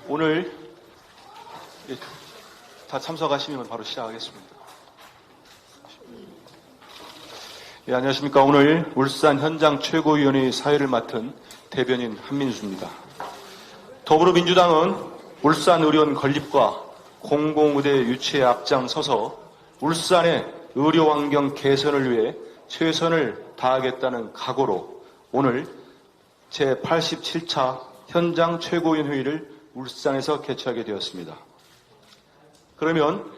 오늘 다 참석하시면 바로 시작하겠습니다. 안녕하십니까. 오늘 울산 현장 최고위원회 사회를 맡은 대변인 한민수입니다. 더불어민주당은 울산 의료원 건립과 공공의대 유치에 앞장서서 울산의 의료환경 개선을 위해 최선을 다하겠다는 각오로 오늘 제87차 현장 최고위원회의를 울산에서 개최하게 되었습니다. 그러면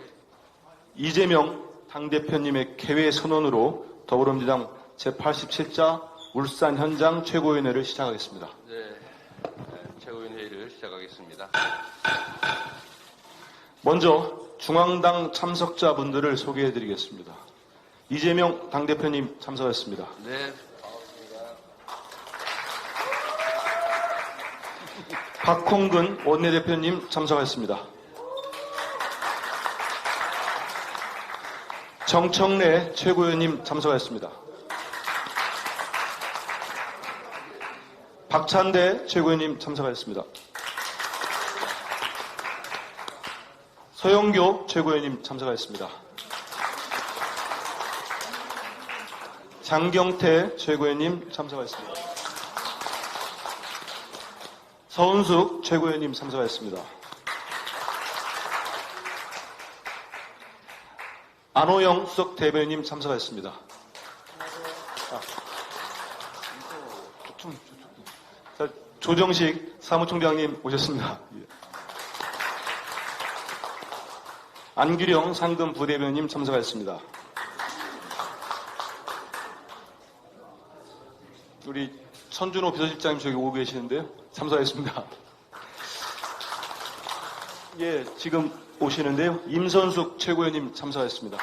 이재명 당대표님의 개회 선언으로 더불어민주당 제87차 울산 현장 최고위원회를 시작하겠습니다. 네, 최고위원회의를 시작하겠습니다. 먼저 중앙당 참석자분들을 소개해드리겠습니다. 이재명 당대표님 참석하셨습니다. 네, 반갑습니다. 박홍근 원내대표님 참석하셨습니다. 정청래 최고위원님 참석하셨습니다. 박찬대 최고위원님 참석하셨습니다. 서영교 최고위원님 참석하셨습니다. 장경태 최고위원님 참석하셨습니다. 서은숙 최고위원님 참석하셨습니다. 안호영 수석 대변인님 참석하셨습니다. 조정식 사무총장님 오셨습니다. 안규령 상금 부대변인님 참석하셨습니다. 우리 천준호 비서실장님 저기 오고 계시는데요. 참석하셨습니다. 예, 지금 오시는데요. 임선숙 최고위원님 참석하셨습니다.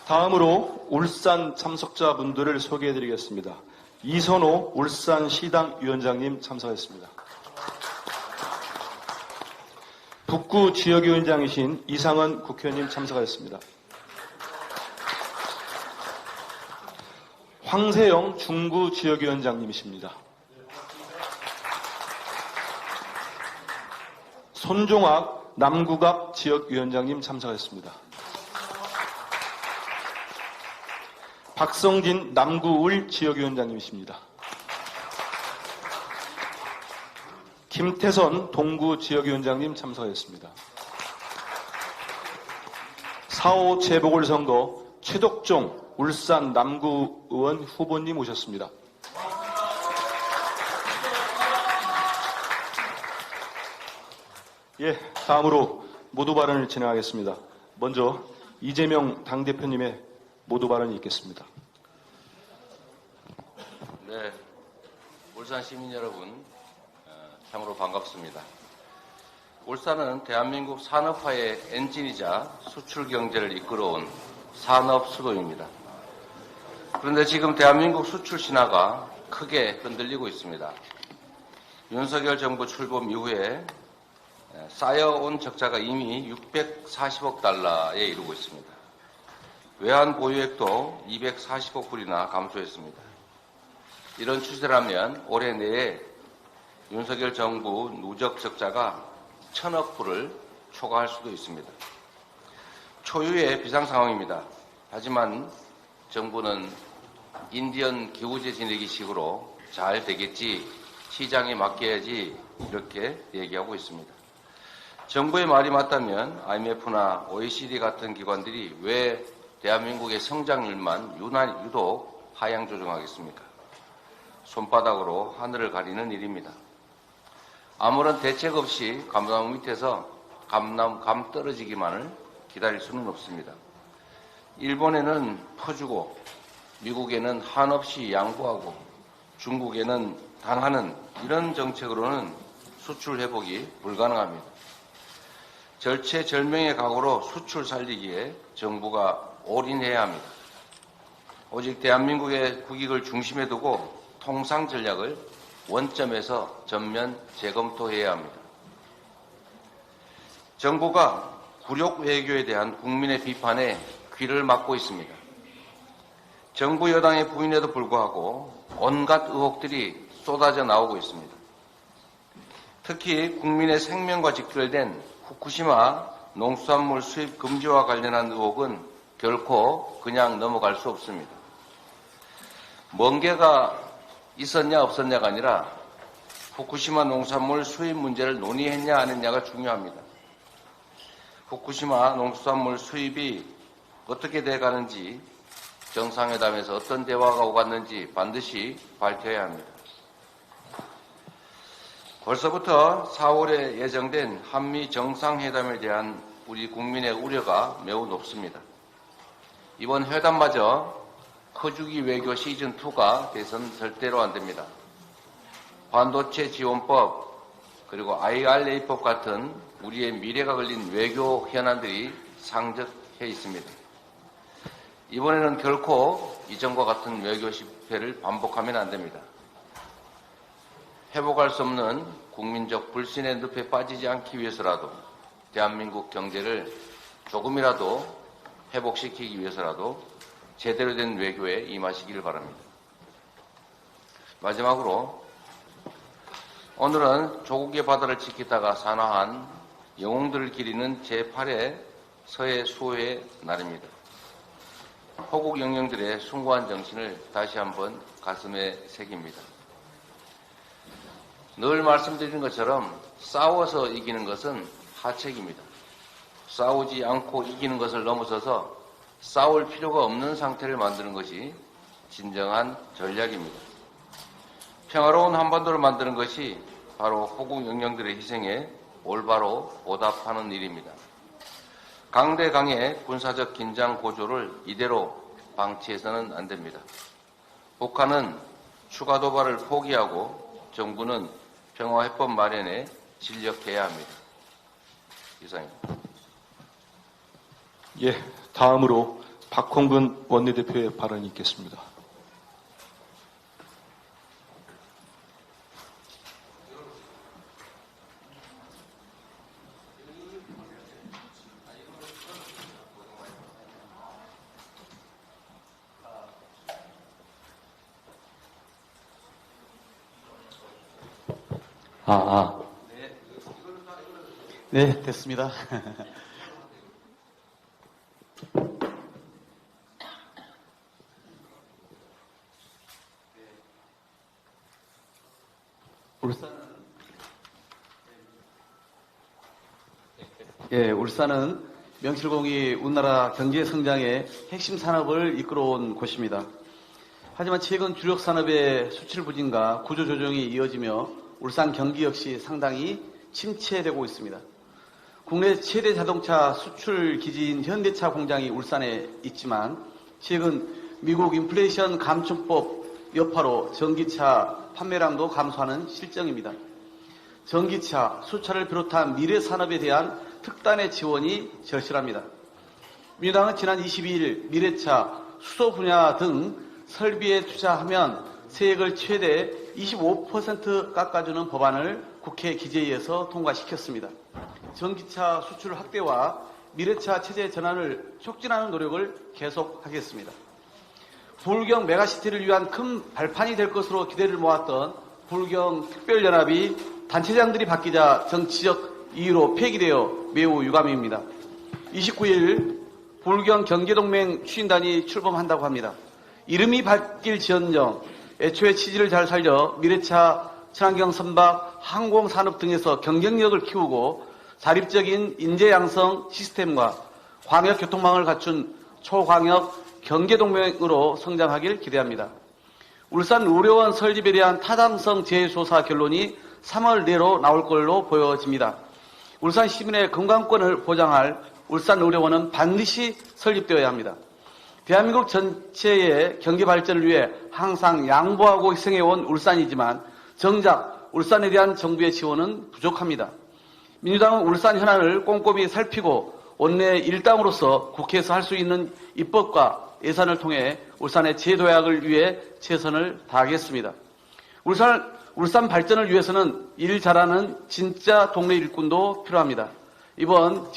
다음으로 울산 참석자분들을 소개해드리겠습니다. 이선호 울산시당 위원장님 참석하셨습니다. 북구 지역위원장이신 이상은 국회의원님 참석하셨습니다. 황세영 중구 지역위원장님이십니다. 손종학 남구갑 지역위원장님 참석하셨습니다. 박성진 남구울 지역위원장님이십니다. 김태선 동구 지역위원장님 참석하셨습니다. 4.5 재보궐선거 최덕종 울산 남구 의원 후보님 오셨습니다. 예, 다음으로 모두 발언을 진행하겠습니다. 먼저 이재명 당대표님의 모두 발언이 있겠습니다. 네, 울산 시민 여러분 참으로 반갑습니다. 울산은 대한민국 산업화의 엔진이자 수출 경제를 이끌어온 산업 수도입니다. 그런데 지금 대한민국 수출 신화가 크게 흔들리고 있습니다. 윤석열 정부 출범 이후에 쌓여온 적자가 이미 640억 달러에 이르고 있습니다. 외환 보유액도 240억 불이나 감소했습니다. 이런 추세라면 올해 내에 윤석열 정부 누적 적자가 1,000억 불을 초과할 수도 있습니다. 초유의 비상 상황입니다. 하지만 정부는 인디언 기우제 지내기 식으로 잘 되겠지, 시장에 맡겨야지 이렇게 얘기하고 있습니다. 정부의 말이 맞다면 IMF나 OECD 같은 기관들이 왜 대한민국의 성장률만 유독 하향 조정하겠습니까? 손바닥으로 하늘을 가리는 일입니다. 아무런 대책 없이 감나무 밑에서 감 떨어지기만을 기다릴 수는 없습니다. 일본에는 퍼주고 미국에는 한없이 양보하고 중국에는 당하는 이런 정책으로는 수출 회복이 불가능합니다. 절체절명의 각오로 수출 살리기에 정부가 올인해야 합니다. 오직 대한민국의 국익을 중심에 두고 통상 전략을 원점에서 전면 재검토해야 합니다. 정부가 굴욕 외교에 대한 국민의 비판에 귀를 막고 있습니다. 정부 여당의 부인에도 불구하고 온갖 의혹들이 쏟아져 나오고 있습니다. 특히 국민의 생명과 직결된 후쿠시마 농수산물 수입 금지와 관련한 의혹은 결코 그냥 넘어갈 수 없습니다. 멍게가 있었냐 없었냐가 아니라 후쿠시마 농수산물 수입 문제를 논의했냐 안 했냐가 중요합니다. 후쿠시마 농수산물 수입이 어떻게 돼가는지, 정상회담에서 어떤 대화가 오갔는지 반드시 밝혀야 합니다. 벌써부터 4월에 예정된 한미 정상회담에 대한 우리 국민의 우려가 매우 높습니다. 이번 회담마저 커주기 외교 시즌2가 돼선 절대로 안 됩니다. 반도체 지원법 그리고 IRA법 같은 우리의 미래가 걸린 외교 현안들이 상적해 있습니다. 이번에는 결코 이전과 같은 외교 실패를 반복하면 안 됩니다. 회복할 수 없는 국민적 불신의 늪에 빠지지 않기 위해서라도, 대한민국 경제를 조금이라도 회복시키기 위해서라도 제대로 된 외교에 임하시기를 바랍니다. 마지막으로 오늘은 조국의 바다를 지키다가 산화한 영웅들을 기리는 제8회 서해 수호의 날입니다. 호국 영령들의 숭고한 정신을 다시 한번 가슴에 새깁니다. 늘 말씀드린 것처럼 싸워서 이기는 것은 하책입니다. 싸우지 않고 이기는 것을 넘어서서 싸울 필요가 없는 상태를 만드는 것이 진정한 전략입니다. 평화로운 한반도를 만드는 것이 바로 호국 영령들의 희생에 올바로 보답하는 일입니다. 강대강의 군사적 긴장 고조를 이대로 방치해서는 안 됩니다. 북한은 추가 도발을 포기하고 정부는 평화해법 마련에 진력해야 합니다. 이상입니다. 예, 다음으로 박홍근 원내대표의 발언이 있겠습니다. 네, 됐습니다. 울산은 명실공히 우리나라 경제 성장의 핵심 산업을 이끌어온 곳입니다. 하지만 최근 주력 산업의 수출 부진과 구조 조정이 이어지며 울산 경기 역시 상당히 침체되고 있습니다. 국내 최대 자동차 수출 기지인 현대차 공장이 울산에 있지만 최근 미국 인플레이션 감축법 여파로 전기차 판매량도 감소하는 실정입니다. 전기차, 수차를 비롯한 미래 산업에 대한 특단의 지원이 절실합니다. 민주당은 지난 22일 미래차, 수소 분야 등 설비에 투자하면 세액을 최대 25% 깎아주는 법안을 국회 기재위에서 통과시켰습니다. 전기차 수출 확대와 미래차 체제 전환을 촉진하는 노력을 계속하겠습니다. 불경 메가시티를 위한 큰 발판이 될 것으로 기대를 모았던 불경 특별연합이 단체장들이 바뀌자 정치적 이유로 폐기되어 매우 유감입니다. 29일 불경 경제동맹 추진단이 출범한다고 합니다. 이름이 바뀔지언정 애초에 취지를 잘 살려 미래차, 친환경 선박, 항공산업 등에서 경쟁력을 키우고 자립적인 인재 양성 시스템과 광역 교통망을 갖춘 초광역 경제동맹으로 성장하길 기대합니다. 울산 의료원 설립에 대한 타당성 재조사 결론이 3월 내로 나올 걸로 보여집니다. 울산 시민의 건강권을 보장할 울산 의료원은 반드시 설립되어야 합니다. 대한민국 전체의 경제 발전을 위해 항상 양보하고 희생해온 울산이지만 정작 울산에 대한 정부의 지원은 부족합니다. 민주당은 울산 현안을 꼼꼼히 살피고 원내 일당으로서 국회에서 할 수 있는 입법과 예산을 통해 울산의 재도약을 위해 최선을 다하겠습니다. 울산 발전을 위해서는 일 잘하는 진짜 동네 일꾼도 필요합니다. 이번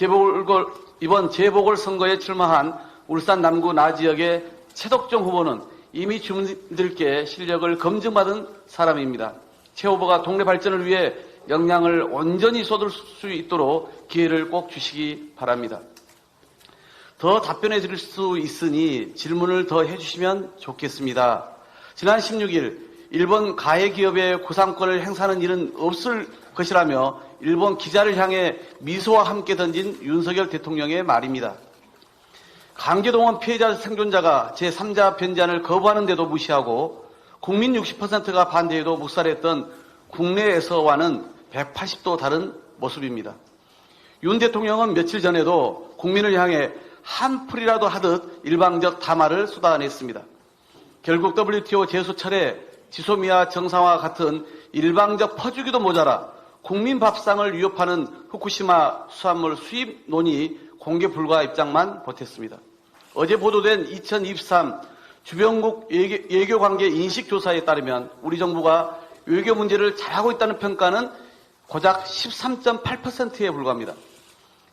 재보궐선거에 출마한 울산 남구 나 지역의 최덕정 후보는 이미 주민들께 실력을 검증받은 사람입니다. 최 후보가 동네 발전을 위해 역량을 온전히 쏟을 수 있도록 기회를 꼭 주시기 바랍니다. 더 답변해 드릴 수 있으니 질문을 더 해주시면 좋겠습니다. 지난 16일 일본 가해 기업의 구상권을 행사하는 일은 없을 것이라며 일본 기자를 향해 미소와 함께 던진 윤석열 대통령의 말입니다. 강제동원 피해자 생존자가 제3자 변제안을 거부하는데도 무시하고 국민 60%가 반대해도 묵살했던 국내에서와는 180도 다른 모습입니다. 윤 대통령은 며칠 전에도 국민을 향해 한풀이라도 하듯 일방적 담화를 쏟아냈습니다. 결국 WTO 제소철에 지소미아 정상화와 같은 일방적 퍼주기도 모자라 국민 밥상을 위협하는 후쿠시마 수산물 수입 논의 공개 불가 입장만 보탰습니다. 어제 보도된 2023 주변국 외교관계 인식조사에 따르면 우리 정부가 외교 문제를 잘하고 있다는 평가는 고작 13.8%에 불과합니다.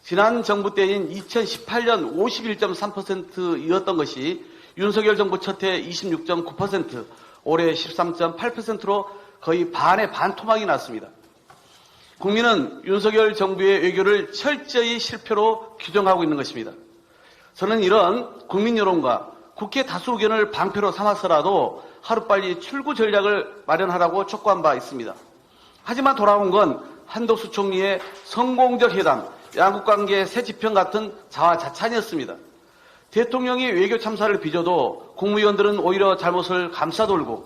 지난 정부 때인 2018년 51.3%였던 것이 윤석열 정부 첫 해 26.9%, 올해 13.8%로 거의 반의 반토막이 났습니다. 국민은 윤석열 정부의 외교를 철저히 실패로 규정하고 있는 것입니다. 저는 이런 국민 여론과 국회 다수 의견을 방패로 삼아서라도 하루빨리 출구 전략을 마련하라고 촉구한 바 있습니다. 하지만 돌아온 건 한덕수 총리의 성공적 회담, 양국관계 새 지평 같은 자화자찬이었습니다. 대통령이 외교 참사를 빚어도 국무위원들은 오히려 잘못을 감싸돌고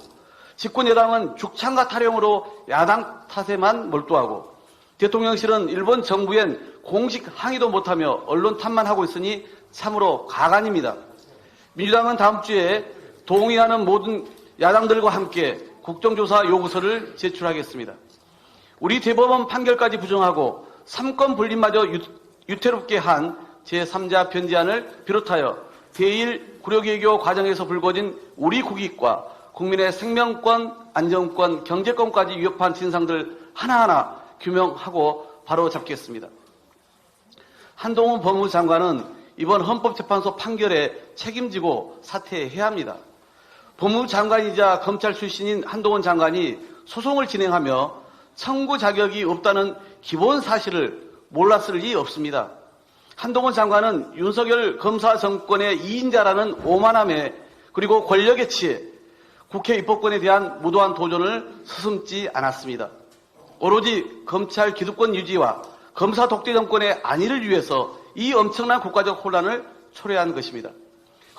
집권여당은 죽창과 타령으로 야당 탓에만 몰두하고 대통령실은 일본 정부엔 공식 항의도 못하며 언론 탓만 하고 있으니 참으로 가관입니다. 민주당은 다음 주에 동의하는 모든 야당들과 함께 국정조사 요구서를 제출하겠습니다. 우리 대법원 판결까지 부정하고 3권 분립마저 유태롭게 한 제3자 변제안을 비롯하여 대1 구력외교 과정에서 불거진 우리 국익과 국민의 생명권, 안정권, 경제권까지 위협한 진상들 하나하나 규명하고 바로 잡겠습니다. 한동훈 법무부 장관은 이번 헌법재판소 판결에 책임지고 사퇴해야 합니다. 법무부 장관이자 검찰 출신인 한동훈 장관이 소송을 진행하며 청구 자격이 없다는 기본 사실을 몰랐을 리 없습니다. 한동훈 장관은 윤석열 검사 정권의 2인자라는 오만함에 그리고 권력의 치에 국회 입법권에 대한 무도한 도전을 서슴지 않았습니다. 오로지 검찰 기득권 유지와 검사 독재 정권의 안위를 위해서 이 엄청난 국가적 혼란을 초래한 것입니다.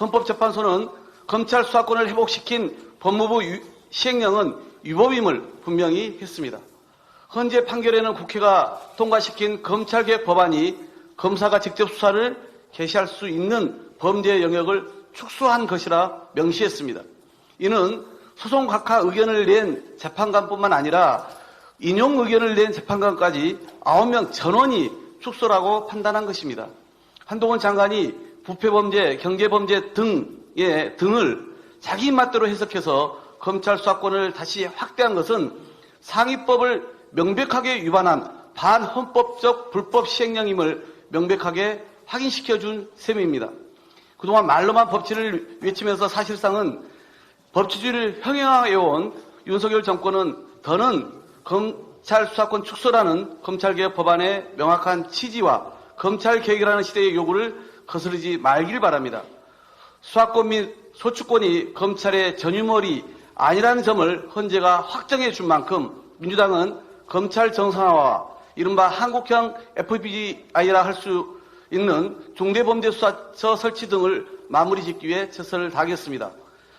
헌법재판소는 검찰 수사권을 회복시킨 법무부 시행령은 위법임을 분명히 했습니다. 헌재 판결에는 국회가 통과시킨 검찰개혁 법안이 검사가 직접 수사를 개시할 수 있는 범죄 영역을 축소한 것이라 명시했습니다. 이는 소송 각하 의견을 낸 재판관뿐만 아니라 인용 의견을 낸 재판관까지 9명 전원이 축소라고 판단한 것입니다. 한동훈 장관이 부패범죄, 경제범죄 등을 자기 입맛대로 해석해서 검찰 수사권을 다시 확대한 것은 상위법을 명백하게 위반한 반헌법적 불법 시행령임을 명백하게 확인시켜준 셈입니다. 그동안 말로만 법치를 외치면서 사실상은 법치주의를 형행해온 윤석열 정권은 더는 검찰 수사권 축소라는 검찰개혁 법안의 명확한 취지와 검찰개혁이라는 시대의 요구를 거스르지 말길 바랍니다. 수사권 및 소추권이 검찰의 전유물이 아니라는 점을 헌재가 확정해 준 만큼 민주당은 검찰 정상화와 이른바 한국형 FBI라 할 수 있는 중대범죄수사처 설치 등을 마무리 짓기 위해 최선을 다하겠습니다.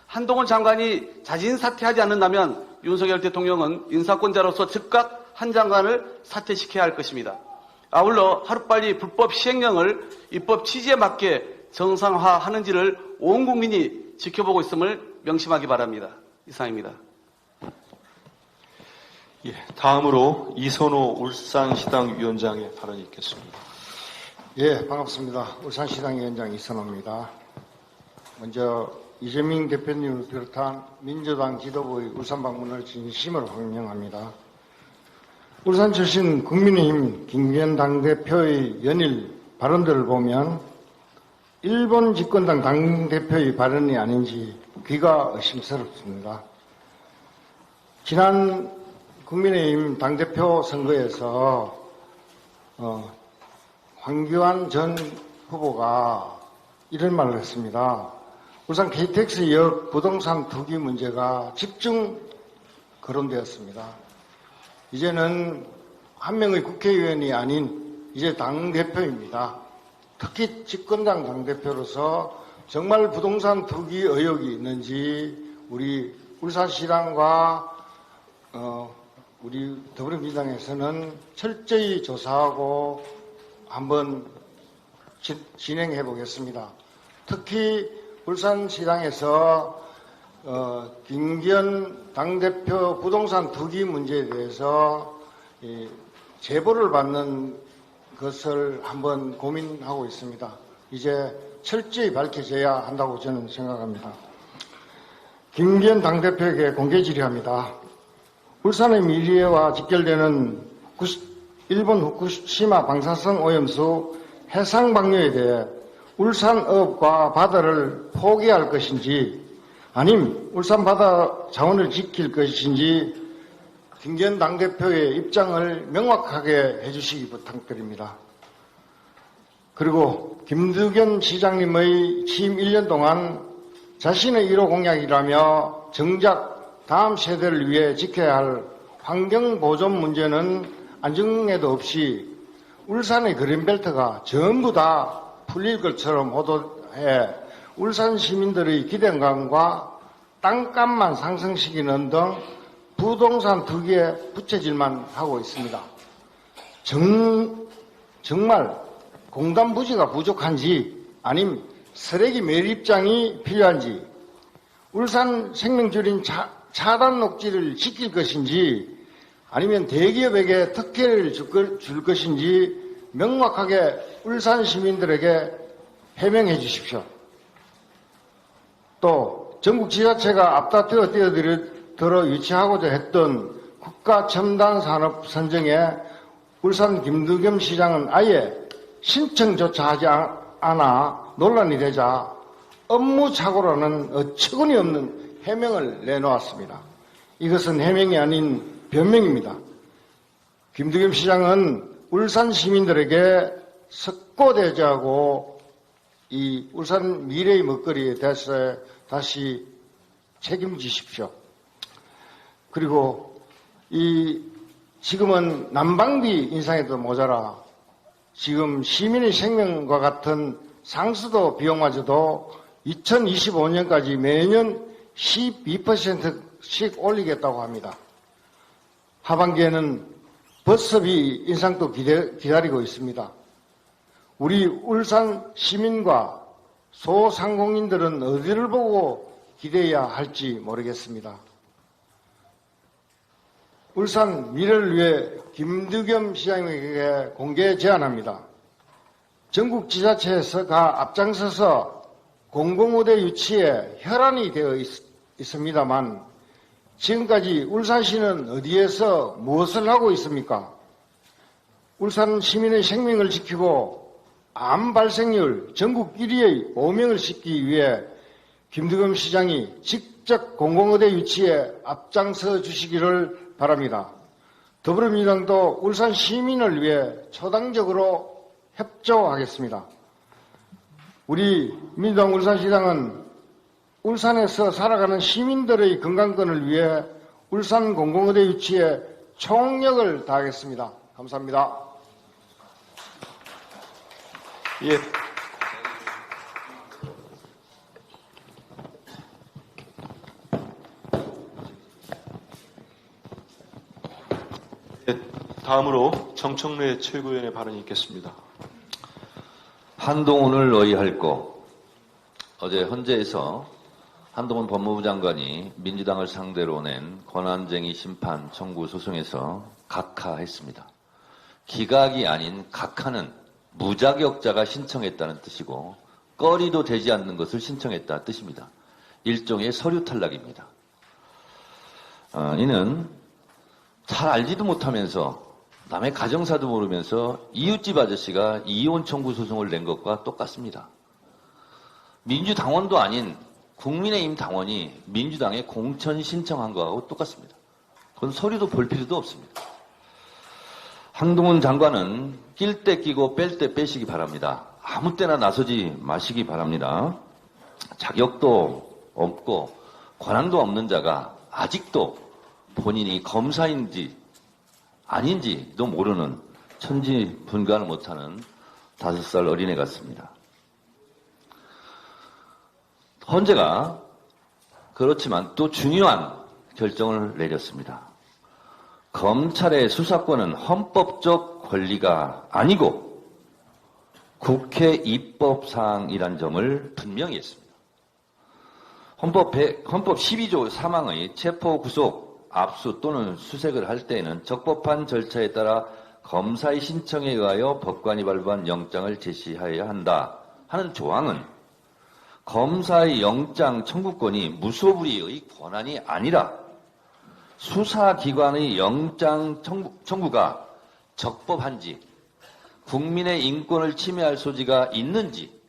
한동훈 장관이 자진 사퇴하지 않는다면 윤석열 대통령은 인사권자로서 즉각 한 장관을 사퇴시켜야 할 것입니다. 아울러 하루빨리 불법 시행령을 입법 취지에 맞게 정상화하는지를 온 국민이 지켜보고 있음을 명심하기 바랍니다. 이상입니다. 예, 다음으로 이선호 울산시당 위원장의 발언이 있겠습니다. 예, 반갑습니다. 울산시당 위원장 이선호입니다. 먼저 이재명 대표님을 비롯한 민주당 지도부의 울산 방문을 진심으로 환영합니다. 울산 출신 국민의힘 김기현 당대표의 연일 발언들을 보면 일본 집권당 당대표의 발언이 아닌지 귀가 의심스럽습니다. 지난 국민의힘 당대표 선거에서 황교안 전 후보가 이런 말을 했습니다. 울산 KTX역 부동산 투기 문제가 집중 거론되었습니다. 이제는 한 명의 국회의원이 아닌 이제 당대표입니다. 특히 집권당 당대표로서 정말 부동산 투기 의혹이 있는지 우리 울산시당과 우리 더불어민주당에서는 철저히 조사하고 한번 진행해 보겠습니다. 특히 울산시당에서 김기현 당대표 부동산 투기 문제에 대해서 제보를 받는 것을 한번 고민하고 있습니다. 이제 철저히 밝혀져야 한다고 저는 생각합니다. 김기현 당대표에게 공개 질의합니다. 울산의 미래와 직결되는 일본 후쿠시마 방사성 오염수 해상 방류에 대해 울산어업과 바다를 포기할 것인지 아님 울산 바다 자원을 지킬 것인지 김기현 당대표의 입장을 명확하게 해주시기 부탁드립니다. 그리고 김두겸 시장님의 취임 1년 동안 자신의 1호 공약이라며 정작 다음 세대를 위해 지켜야 할 환경보존 문제는 안중에도 없이 울산의 그린벨트가 전부 다 풀릴 것처럼 호도해 울산 시민들의 기대감과 땅값만 상승시키는 등 부동산 투기에 부채질만 하고 있습니다. 정말 공단 부지가 부족한지 아님 쓰레기 매립장이 필요한지 울산 생명줄인 차단 녹지를 지킬 것인지 아니면 대기업에게 특혜를 줄 것인지 명확하게 울산 시민들에게 해명해 주십시오. 또 전국 지자체가 앞다투어 뛰어들어 유치하고자 했던 국가첨단산업 선정에 울산 김두겸 시장은 아예 신청조차 하지 않아 논란이 되자 업무착오라는 어처구니 없는 해명을 내놓았습니다. 이것은 해명이 아닌 변명입니다. 김두겸 시장은 울산 시민들에게 석고대죄하고 이 울산 미래의 먹거리에 대해서 다시 책임지십시오. 그리고 지금은 난방비 인상에도 모자라 지금 시민의 생명과 같은 상수도 비용마저도 2025년까지 매년 12%씩 올리겠다고 합니다. 하반기에는 버스비 인상도 기다리고 있습니다. 우리 울산 시민과 소상공인들은 어디를 보고 기대해야 할지 모르겠습니다. 울산 미래를 위해 김두겸 시장에게 공개 제안합니다. 전국 지자체에서가 앞장서서 공공의대 유치에 혈안이 되어 있습니다만 지금까지 울산시는 어디에서 무엇을 하고 있습니까? 울산 시민의 생명을 지키고 암 발생률 전국 1위의 오명을 싣기 위해 김두겸 시장이 직접 공공의대 유치에 앞장서 주시기를 바랍니다. 더불어민주당도 울산 시민을 위해 초당적으로 협조하겠습니다. 우리 민주당 울산시당은 울산에서 살아가는 시민들의 건강권을 위해 울산 공공의대 유치에 총력을 다하겠습니다. 감사합니다. 예. 다음으로 정청래 최고위원의 발언이 있겠습니다. 한동훈을 의의할 거. 어제 헌재에서 한동훈 법무부 장관이 민주당을 상대로 낸 권한쟁의 심판 청구 소송에서 각하했습니다. 기각이 아닌 각하는 무자격자가 신청했다는 뜻이고 꺼리도 되지 않는 것을 신청했다는 뜻입니다. 일종의 서류 탈락입니다. 이는 잘 알지도 못하면서 남의 가정사도 모르면서 이웃집 아저씨가 이혼 청구 소송을 낸 것과 똑같습니다. 민주당원도 아닌 국민의힘 당원이 민주당에 공천 신청한 거하고 똑같습니다. 그건 소리도 볼 필요도 없습니다. 한동훈 장관은 낄 때 끼고 뺄 때 빼시기 바랍니다. 아무 때나 나서지 마시기 바랍니다. 자격도 없고 권한도 없는 자가 아직도 본인이 검사인지 아닌지도 모르는 천지분간을 못하는 5살 어린애 같습니다. 헌재가 그렇지만 또 중요한 결정을 내렸습니다. 검찰의 수사권은 헌법적 권리가 아니고 국회 입법사항이란 점을 분명히 했습니다. 헌법 12조 3항의 체포, 구속, 압수 또는 수색을 할 때에는 적법한 절차에 따라 검사의 신청에 의하여 법관이 발부한 영장을 제시하여야 한다 하는 조항은 검사의 영장 청구권이 무소불위의 권한이 아니라 수사기관의 영장 청구가 적법한지 국민의 인권을 침해할 소지가 있는지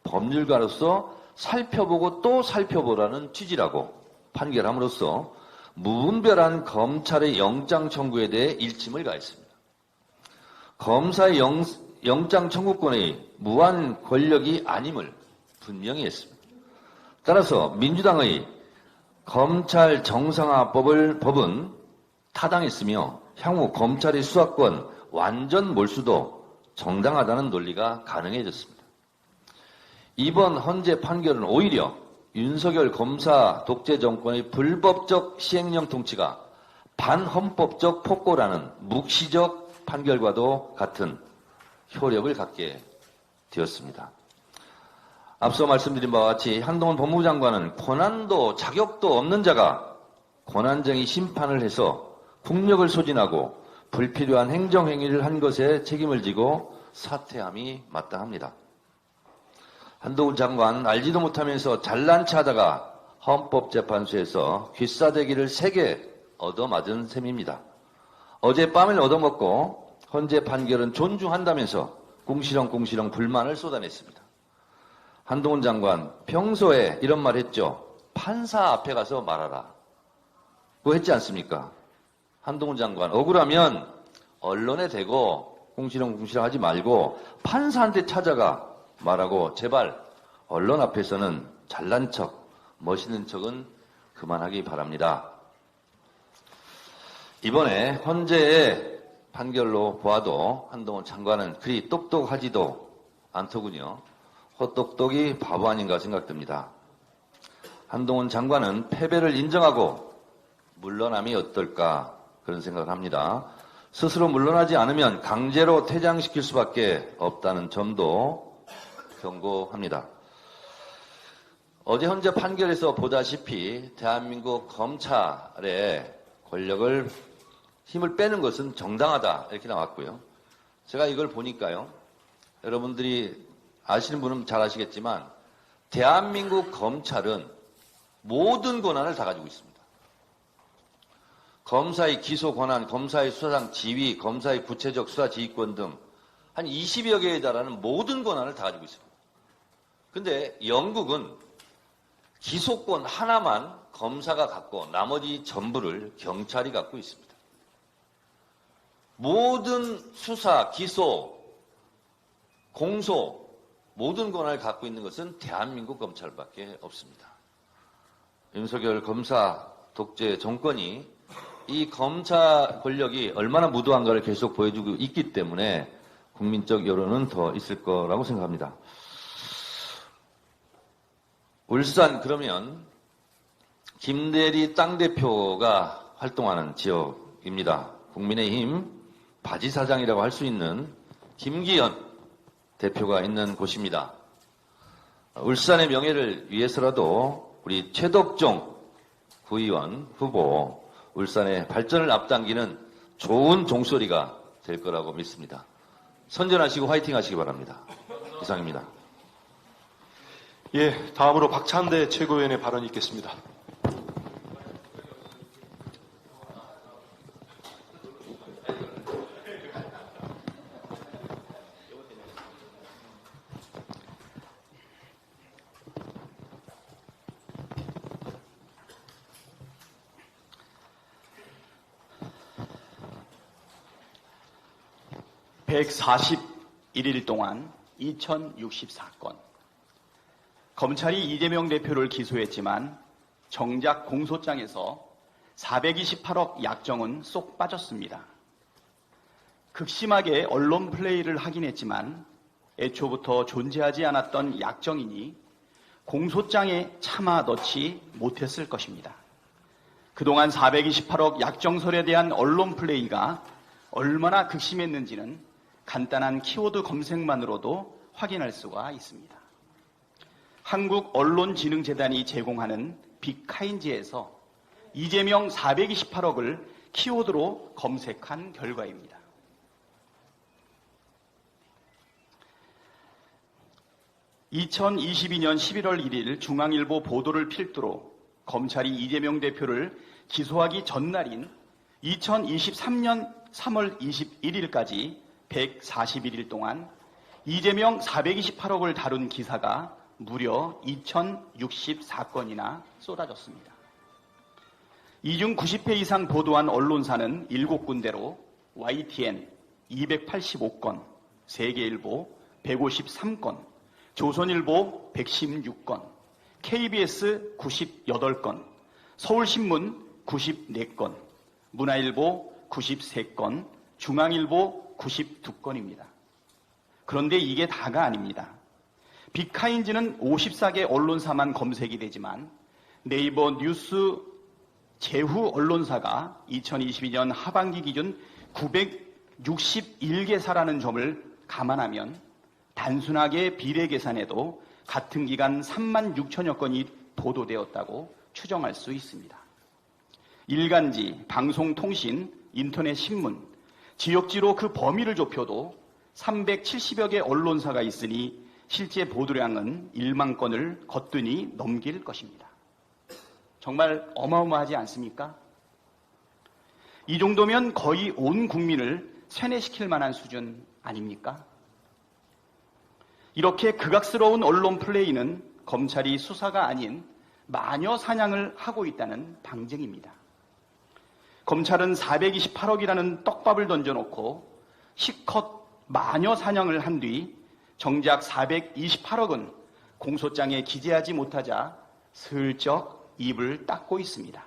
법률가로서 살펴보고 또 살펴보라는 취지라고 판결함으로써 무분별한 검찰의 영장 청구에 대해 일침을 가했습니다. 검사의 영장 청구권의 무한 권력이 아님을 분명히 했습니다. 따라서 민주당의 검찰 정상화법은 타당했으며 향후 검찰의 수사권 완전 몰수도 정당하다는 논리가 가능해졌습니다. 이번 헌재 판결은 오히려 윤석열 검사 독재 정권의 불법적 시행령 통치가 반헌법적 폭거라는 묵시적 판결과도 같은 효력을 갖게 되었습니다. 앞서 말씀드린 바와 같이 한동훈 법무부 장관은 권한도 자격도 없는 자가 권한쟁의 심판을 해서 국력을 소진하고 불필요한 행정행위를 한 것에 책임을 지고 사퇴함이 마땅합니다. 한동훈 장관 알지도 못하면서 잘난 체하다가 헌법재판소에서 귀싸대기를 3개 얻어맞은 셈입니다. 어젯밤을 얻어먹고 헌재 판결은 존중한다면서 궁시렁궁시렁 불만을 쏟아냈습니다. 한동훈 장관 평소에 이런 말 했죠. 판사 앞에 가서 말하라. 그거 했지 않습니까? 한동훈 장관 억울하면 언론에 대고 궁시렁궁시렁 하지 말고 판사한테 찾아가 말하고 제발 언론 앞에서는 잘난 척, 멋있는 척은 그만하기 바랍니다. 이번에 헌재의 판결로 보아도 한동훈 장관은 그리 똑똑하지도 않더군요. 헛똑똑이 바보 아닌가 생각됩니다. 한동훈 장관은 패배를 인정하고 물러남이 어떨까 그런 생각을 합니다. 스스로 물러나지 않으면 강제로 퇴장시킬 수밖에 없다는 점도 경고합니다. 어제 헌재 판결에서 보다시피 대한민국 검찰의 권력을 힘을 빼는 것은 정당하다 이렇게 나왔고요. 제가 이걸 보니까요. 여러분들이 아시는 분은 잘 아시겠지만 대한민국 검찰은 모든 권한을 다 가지고 있습니다. 검사의 기소 권한, 검사의 수사상 지위, 검사의 구체적 수사 지휘권 등 한 20여 개에 달하는 모든 권한을 다 가지고 있습니다. 근데 영국은 기소권 하나만 검사가 갖고 나머지 전부를 경찰이 갖고 있습니다. 모든 수사, 기소, 공소 모든 권한을 갖고 있는 것은 대한민국 검찰밖에 없습니다. 윤석열 검사 독재 정권이 이 검찰 권력이 얼마나 무도한가를 계속 보여주고 있기 때문에 국민적 여론은 더 있을 거라고 생각합니다. 울산 그러면 김대리 당대표가 활동하는 지역입니다. 국민의힘 바지사장이라고 할 수 있는 김기현 대표가 있는 곳입니다. 울산의 명예를 위해서라도 우리 최덕종 구의원 후보 울산의 발전을 앞당기는 좋은 종소리가 될 거라고 믿습니다. 선전하시고 화이팅 하시기 바랍니다. 이상입니다. 예, 다음으로 박찬대 최고위원의 발언이 있겠습니다. 141일 동안 2064건. 검찰이 이재명 대표를 기소했지만 정작 공소장에서 428억 약정은 쏙 빠졌습니다. 극심하게 언론 플레이를 하긴 했지만 애초부터 존재하지 않았던 약정이니 공소장에 차마 넣지 못했을 것입니다. 그동안 428억 약정설에 대한 언론 플레이가 얼마나 극심했는지는 간단한 키워드 검색만으로도 확인할 수가 있습니다. 한국언론진흥재단이 제공하는 빅카인지에서 이재명 428억을 키워드로 검색한 결과입니다. (2022년 11월 1일) 중앙일보 보도를 필두로 검찰이 이재명 대표를 기소하기 전날인 2023년 3월 21일까지 141일 동안 이재명 428억을 다룬 기사가 무려 2064건이나 쏟아졌습니다. 이 중 90회 이상 보도한 언론사는 7군데로 YTN 285건, 세계일보 153건, 조선일보 116건, KBS 98건, 서울신문 94건, 문화일보 93건, 중앙일보 92건입니다. 그런데 이게 다가 아닙니다. 빅카인지는 54개 언론사만 검색이 되지만 네이버 뉴스 제후 언론사가 2022년 하반기 기준 961개사라는 점을 감안하면 단순하게 비례 계산해도 같은 기간 3만 6천여 건이 보도되었다고 추정할 수 있습니다. 일간지, 방송통신, 인터넷 신문, 지역지로 그 범위를 좁혀도 370여 개 언론사가 있으니 실제 보도량은 1만 건을 거뜬히 넘길 것입니다. 정말 어마어마하지 않습니까? 이 정도면 거의 온 국민을 세뇌시킬 만한 수준 아닙니까? 이렇게 극악스러운 언론 플레이는 검찰이 수사가 아닌 마녀 사냥을 하고 있다는 방증입니다. 검찰은 428억이라는 떡밥을 던져놓고 실컷 마녀 사냥을 한 뒤 정작 428억은 공소장에 기재하지 못하자 슬쩍 입을 닦고 있습니다.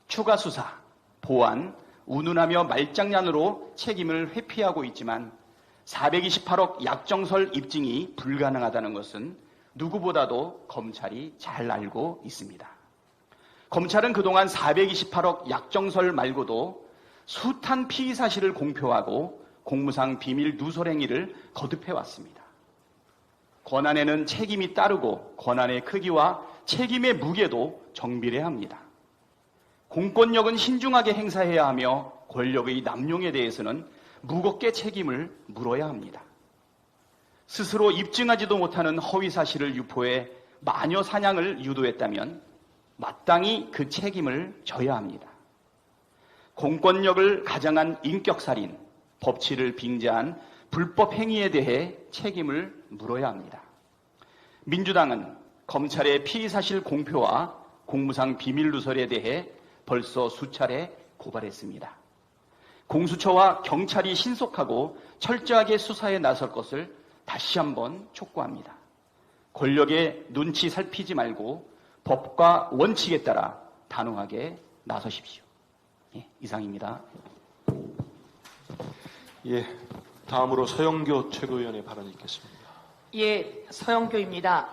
추가 수사, 보안, 운운하며 말장난으로 책임을 회피하고 있지만 428억 약정설 입증이 불가능하다는 것은 누구보다도 검찰이 잘 알고 있습니다. 검찰은 그동안 428억 약정설 말고도 숱한 피의 사실을 공표하고 공무상 비밀 누설 행위를 거듭해왔습니다. 권한에는 책임이 따르고 권한의 크기와 책임의 무게도 정비례 합니다. 공권력은 신중하게 행사해야 하며 권력의 남용에 대해서는 무겁게 책임을 물어야 합니다. 스스로 입증하지도 못하는 허위 사실을 유포해 마녀 사냥을 유도했다면 마땅히 그 책임을 져야 합니다. 공권력을 가장한 인격살인, 법치를 빙자한 불법 행위에 대해 책임을 물어야 합니다. 민주당은 검찰의 피의사실 공표와 공무상 비밀 누설에 대해 벌써 수차례 고발했습니다. 공수처와 경찰이 신속하고 철저하게 수사에 나설 것을 다시 한번 촉구합니다. 권력의 눈치 살피지 말고 법과 원칙에 따라 단호하게 나서십시오. 이상입니다. 예, 다음으로 서영교 최고위원의 발언이 있겠습니다. 예, 서영교입니다.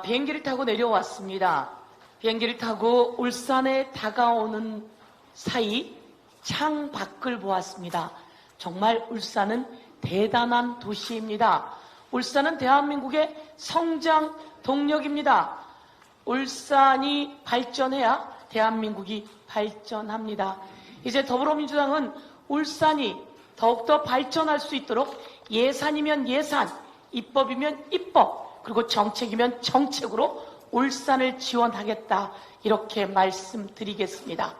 비행기를 타고 내려왔습니다. 비행기를 타고 울산에 다가오는 사이 창 밖을 보았습니다. 정말 울산은 대단한 도시입니다. 울산은 대한민국의 성장 동력입니다. 울산이 발전해야 대한민국이 발전합니다. 이제 더불어민주당은 울산이 더욱더 발전할 수 있도록 예산이면 예산, 입법이면 입법, 그리고 정책이면 정책으로 울산을 지원하겠다, 이렇게 말씀드리겠습니다.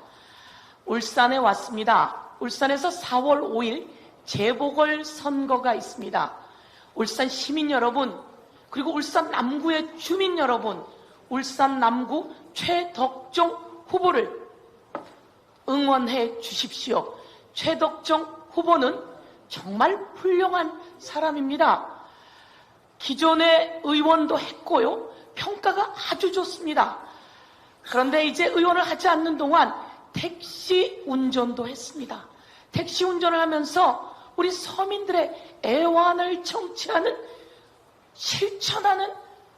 울산에 왔습니다. 울산에서 4월 5일 재보궐선거가 있습니다. 울산 시민 여러분, 그리고 울산 남구의 주민 여러분, 울산 남구 최덕종 후보를 응원해 주십시오. 최덕종 후보는 정말 훌륭한 사람입니다. 기존의 의원도 했고요. 평가가 아주 좋습니다. 그런데 이제 의원을 하지 않는 동안 택시 운전도 했습니다. 택시 운전을 하면서 우리 서민들의 애환을 청취하는, 실천하는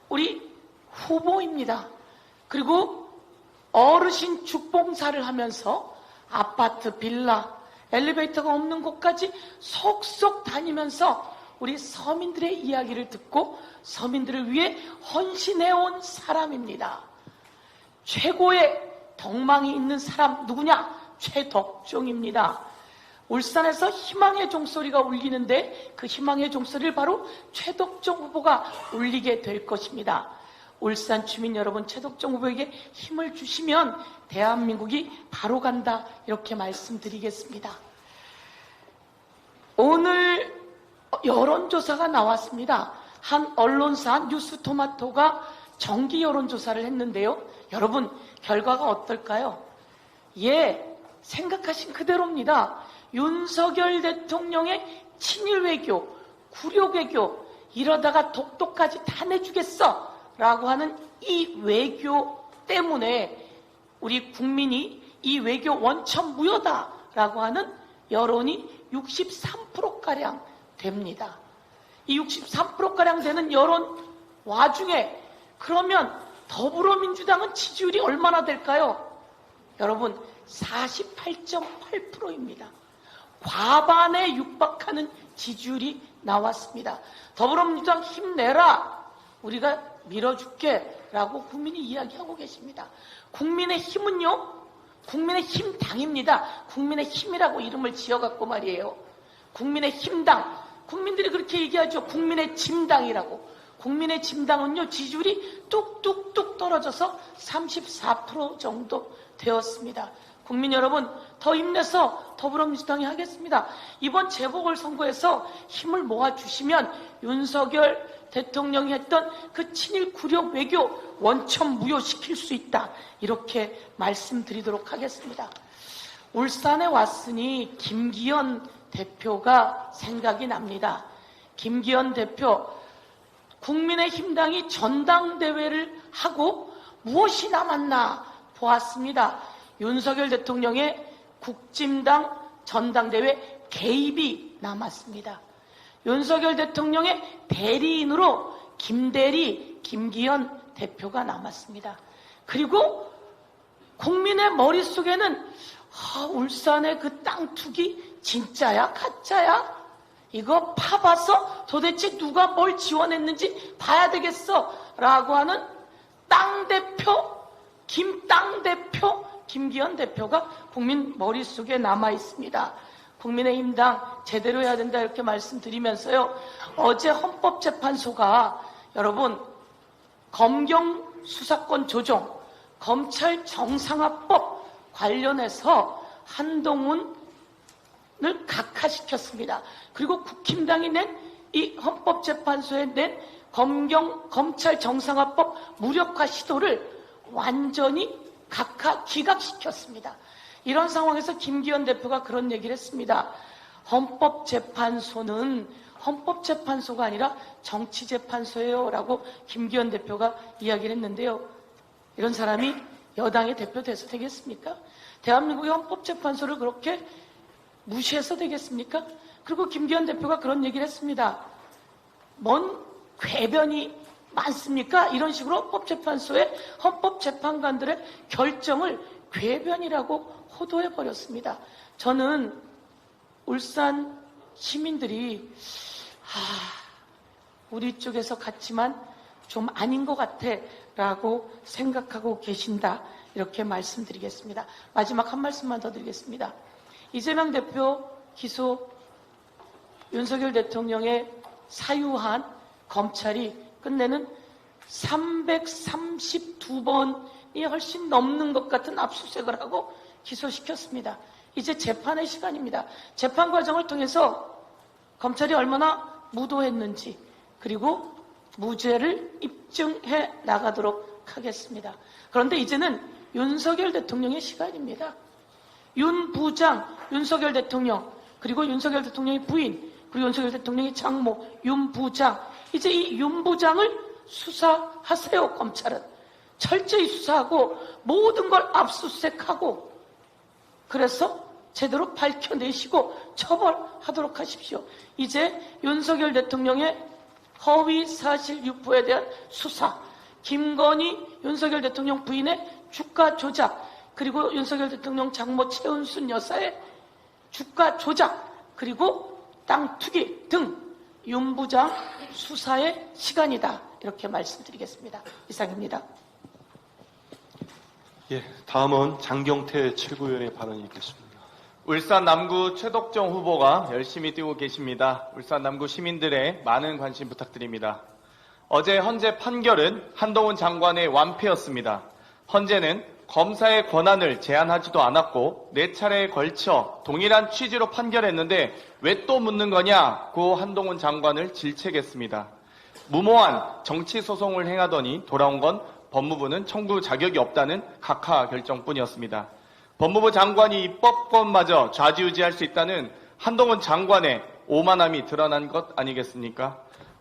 우리 후보입니다. 그리고 어르신 죽봉사를 하면서 아파트, 빌라, 엘리베이터가 없는 곳까지 속속 다니면서 우리 서민들의 이야기를 듣고 서민들을 위해 헌신해온 사람입니다. 최고의 덕망이 있는 사람 누구냐? 최덕종입니다. 울산에서 희망의 종소리가 울리는데 그 희망의 종소리를 바로 최덕종 후보가 울리게 될 것입니다. 울산 주민 여러분, 최덕종 후보에게 힘을 주시면 대한민국이 바로 간다, 이렇게 말씀드리겠습니다. 오늘 여론조사가 나왔습니다. 한 언론사 뉴스토마토가 정기 여론조사를 했는데요. 여러분, 결과가 어떨까요? 예, 생각하신 그대로입니다. 윤석열 대통령의 친일 외교, 굴욕 외교, 이러다가 독도까지 다 내주겠어 라고 하는 이 외교 때문에 우리 국민이 이 외교 원천 무효다 라고 하는 여론이 63%가량 됩니다. 이 63%가량 되는 여론 와중에 그러면 더불어민주당은 지지율이 얼마나 될까요? 여러분, 48.8%입니다. 과반에 육박하는 지지율이 나왔습니다. 더불어민주당 힘내라, 우리가 밀어줄게 라고 국민이 이야기하고 계십니다. 국민의힘은요, 국민의힘당입니다. 국민의힘이라고 이름을 지어갖고 말이에요. 국민의힘당, 국민들이 그렇게 얘기하죠. 국민의 짐당이라고. 국민의 짐당은요, 지지율이 뚝뚝뚝 떨어져서 34% 정도 되었습니다. 국민 여러분, 더 힘내서 더불어민주당이 하겠습니다. 이번 재보궐선거에서 힘을 모아주시면 윤석열 대통령이 했던 그 친일 굴욕 외교 원천 무효시킬 수 있다, 이렇게 말씀드리도록 하겠습니다. 울산에 왔으니 김기현 대표가 생각이 납니다. 김기현 대표, 국민의힘당이 전당대회를 하고 무엇이 남았나 보았습니다. 윤석열 대통령의 국짐당 전당대회 개입이 남았습니다. 윤석열 대통령의 대리인으로 김대리, 김기현 대표가 남았습니다. 그리고 국민의 머릿속에는 울산의 그 땅 투기 진짜야 가짜야? 이거 파봐서 도대체 누가 뭘 지원했는지 봐야 되겠어 라고 하는 땅대표, 김땅대표, 김기현 대표가 국민 머릿속에 남아 있습니다. 국민의힘당 제대로 해야 된다, 이렇게 말씀드리면서요. 어제 헌법재판소가 여러분, 검경 수사권 조정, 검찰 정상화법 관련해서 한동훈을 각하시켰습니다. 그리고 국힘당이 낸 이 헌법재판소에 낸 검찰 정상화법 무력화 시도를 완전히 기각시켰습니다. 이런 상황에서 김기현 대표가 그런 얘기를 했습니다. 헌법재판소는 헌법재판소가 아니라 정치재판소예요 라고 김기현 대표가 이야기를 했는데요. 이런 사람이 여당의 대표 돼서 되겠습니까? 대한민국의 헌법재판소를 그렇게 무시해서 되겠습니까? 그리고 김기현 대표가 그런 얘기를 했습니다. 뭔 궤변이 많습니까? 이런 식으로 헌법재판소의 헌법재판관들의 결정을 궤변이라고 호도해버렸습니다. 저는 울산 시민들이 우리 쪽에서 갔지만 좀 아닌 것 같아 라고 생각하고 계신다, 이렇게 말씀드리겠습니다. 마지막 한 말씀만 더 드리겠습니다. 이재명 대표 기소, 윤석열 대통령의 사유한 검찰이 끝내는 332번이 훨씬 넘는 것 같은 압수수색을 하고 기소시켰습니다. 이제 재판의 시간입니다. 재판 과정을 통해서 검찰이 얼마나 무도했는지, 그리고 무죄를 입증해 나가도록 하겠습니다. 그런데 이제는 윤석열 대통령의 시간입니다. 윤 부장, 윤석열 대통령, 그리고 윤석열 대통령의 부인, 그리고 윤석열 대통령의 장모 윤 부장, 이제 이 윤 부장을 수사하세요. 검찰은 철저히 수사하고 모든 걸 압수수색하고 그래서 제대로 밝혀내시고 처벌하도록 하십시오. 이제 윤석열 대통령의 허위 사실 유포에 대한 수사, 김건희 윤석열 대통령 부인의 주가 조작, 그리고 윤석열 대통령 장모 최은순 여사의 주가 조작, 그리고 땅 투기 등 윤 부장 수사의 시간이다. 이렇게 말씀드리겠습니다. 이상입니다. 예, 다음은 장경태 최고위원의 발언이 있겠습니다. 울산 남구 최덕정 후보가 열심히 뛰고 계십니다. 울산 남구 시민들의 많은 관심 부탁드립니다. 어제 헌재 판결은 한동훈 장관의 완패였습니다. 헌재는 검사의 권한을 제한하지도 않았고 4차례에 걸쳐 동일한 취지로 판결했는데 왜 또 묻는 거냐고 한동훈 장관을 질책했습니다. 무모한 정치 소송을 행하더니 돌아온 건 법무부는 청구 자격이 없다는 각하 결정뿐이었습니다. 법무부 장관이 입법권마저 좌지우지할 수 있다는 한동훈 장관의 오만함이 드러난 것 아니겠습니까?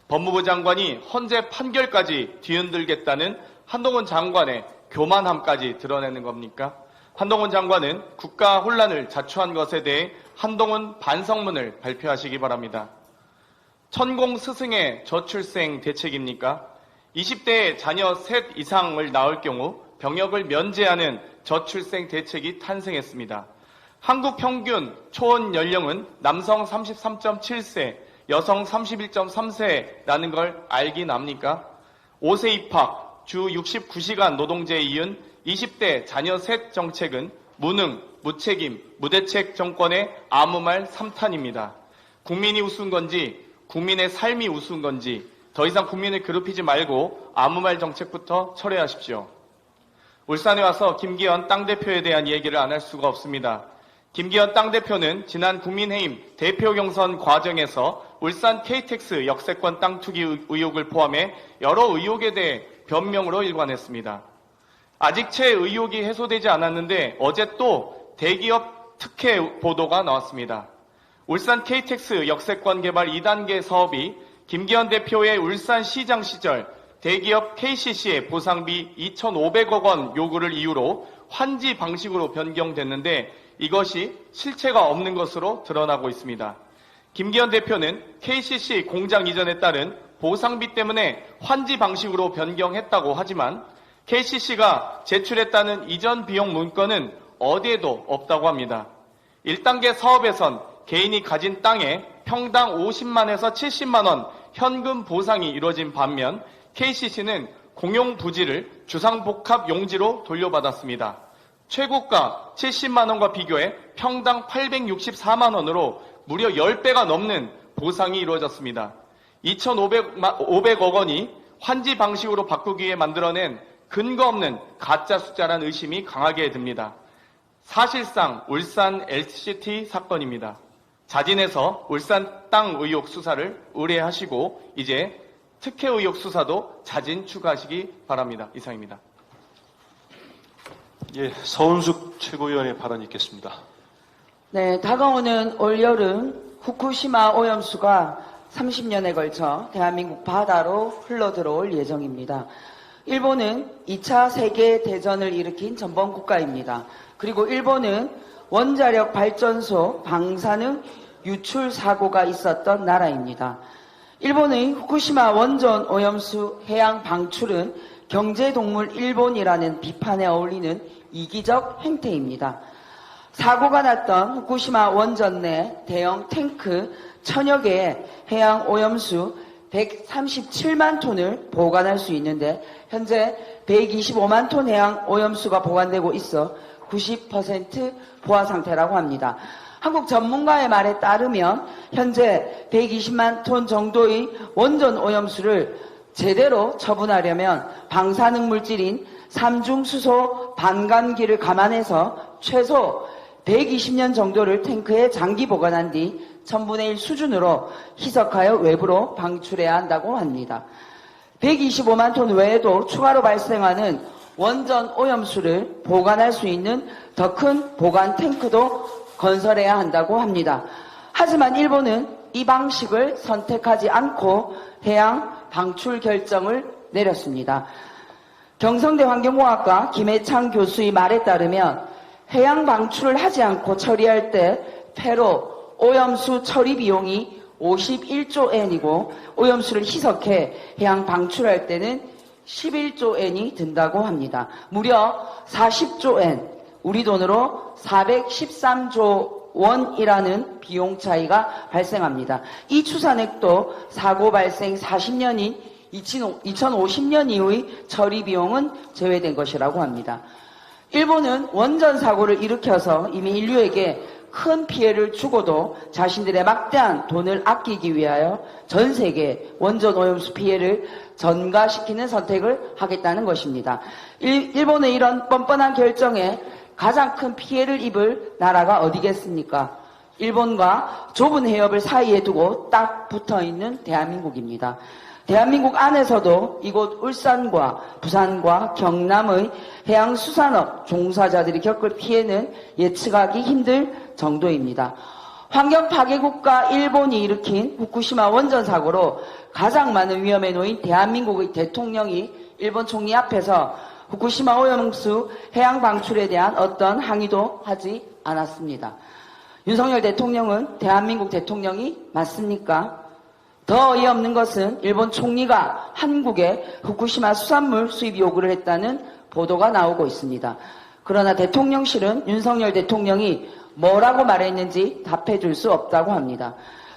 법무부 장관이 헌재 판결까지 뒤흔들겠다는 한동훈 장관의 교만함까지 드러내는 겁니까? 한동훈 장관은 국가 혼란을 자초한 것에 대해 한동훈 반성문을 발표하시기 바랍니다. 천공 스승의 저출생 대책입니까? 20대에 자녀 셋 이상을 낳을 경우 병역을 면제하는 저출생 대책이 탄생했습니다. 한국 평균 초혼 연령은 남성 33.7세, 여성 31.3세라는 걸 알긴 압니까? 5세 입학, 주 69시간 노동제에 이은 20대 자녀 셋 정책은 무능, 무책임, 무대책 정권의 아무 말 3탄입니다. 국민이 우스운 건지 국민의 삶이 우스운 건지 더 이상 국민을 괴롭히지 말고 아무 말 정책부터 철회하십시오. 울산에 와서 김기현 당대표에 대한 얘기를 안 할 수가 없습니다. 김기현 당대표는 지난 국민의힘 대표 경선 과정에서 울산 KTX 역세권 땅 투기 의혹을 포함해 여러 의혹에 대해 변명으로 일관했습니다. 아직 채 의혹이 해소되지 않았는데 어제 또 대기업 특혜 보도가 나왔습니다. 울산 KTX 역세권 개발 2단계 사업이 김기현 대표의 울산시장 시절 대기업 KCC의 보상비 2,500억 원 요구를 이유로 환지 방식으로 변경됐는데 이것이 실체가 없는 것으로 드러나고 있습니다. 김기현 대표는 KCC 공장 이전에 따른 보상비 때문에 환지 방식으로 변경했다고 하지만 KCC가 제출했다는 이전 비용 문건은 어디에도 없다고 합니다. 1단계 사업에선 개인이 가진 땅에 평당 50만에서 70만 원 현금 보상이 이루어진 반면 KCC는 공용 부지를 주상복합 용지로 돌려받았습니다. 최고가 70만 원과 비교해 평당 864만 원으로 무려 10배가 넘는 보상이 이루어졌습니다. 2,500억 원이 환지 방식으로 바꾸기 위해 만들어낸 근거 없는 가짜 숫자란 의심이 강하게 듭니다. 사실상 울산 LCT 사건입니다. 자진해서 울산 땅 의혹 수사를 의뢰하시고 이제 특혜 의혹 수사도 자진 추가하시기 바랍니다. 이상입니다. 예, 서은숙 최고위원의 발언이 있겠습니다. 네, 다가오는 올여름 후쿠시마 오염수가 30년에 걸쳐 대한민국 바다로 흘러들어올 예정입니다. 일본은 2차 세계대전을 일으킨 전범 국가입니다. 그리고 일본은 원자력 발전소 방사능 유출 사고가 있었던 나라입니다. 일본의 후쿠시마 원전 오염수 해양 방출은 경제동물 일본이라는 비판에 어울리는 이기적 행태입니다. 사고가 났던 후쿠시마 원전 내 대형 탱크 1000여 개의 해양 오염수 137만 톤을 보관할 수 있는데 현재 125만 톤 해양 오염수가 보관되고 있어 90% 포화 상태라고 합니다. 한국 전문가의 말에 따르면 현재 120만 톤 정도의 원전 오염수를 제대로 처분하려면 방사능 물질인 삼중수소 반감기를 감안해서 최소 120년 정도를 탱크에 장기 보관한 뒤 1000분의 1 수준으로 희석하여 외부로 방출해야 한다고 합니다. 125만 톤 외에도 추가로 발생하는 원전 오염수를 보관할 수 있는 더 큰 보관 탱크도 건설해야 한다고 합니다. 하지만 일본은 이 방식을 선택하지 않고 해양 방출 결정을 내렸습니다. 경성대 환경공학과 김해창 교수의 말에 따르면 해양 방출을 하지 않고 처리할 때 폐로 오염수 처리 비용이 51조 엔이고 오염수를 희석해 해양 방출할 때는 11조 엔이 든다고 합니다. 무려 40조 엔, 우리 돈으로 413조 원이라는 비용 차이가 발생합니다. 이 추산액도 사고 발생 40년인 2050년 이후의 처리 비용은 제외된 것이라고 합니다. 일본은 원전 사고를 일으켜서 이미 인류에게 큰 피해를 주고도 자신들의 막대한 돈을 아끼기 위하여 전 세계 원전 오염수 피해를 전가시키는 선택을 하겠다는 것입니다. 일본의 이런 뻔뻔한 결정에 가장 큰 피해를 입을 나라가 어디겠습니까? 일본과 좁은 해협을 사이에 두고 딱 붙어있는 대한민국입니다. 대한민국 안에서도 이곳 울산과 부산과 경남의 해양수산업 종사자들이 겪을 피해는 예측하기 힘들 정도입니다. 환경 파괴국가 일본이 일으킨 후쿠시마 원전 사고로 가장 많은 위험에 놓인 대한민국의 대통령이 일본 총리 앞에서 후쿠시마 오염수 해양 방출에 대한 어떤 항의도 하지 않았습니다. 윤석열 대통령은 대한민국 대통령이 맞습니까? 더 어이없는 것은 일본 총리가 한국에 후쿠시마 수산물 수입 요구를 했다는 보도가 나오고 있습니다. 그러나 대통령실은 윤석열 대통령이 뭐라고 말했는지 답해줄 수 없다고 합니다.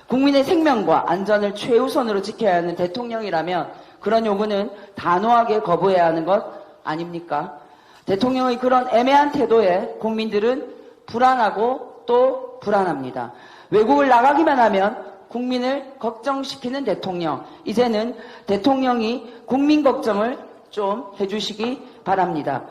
국민의 생명과 안전을 최우선으로 지켜야 하는 대통령이라면 그런 요구는 단호하게 거부해야 하는 것 아닙니까? 대통령의 그런 애매한 태도에 국민들은 불안하고 또 불안합니다. 외국을 나가기만 하면 국민을 걱정시키는 대통령, 이제는 대통령이 국민 걱정을 좀 해주시기 바랍니다.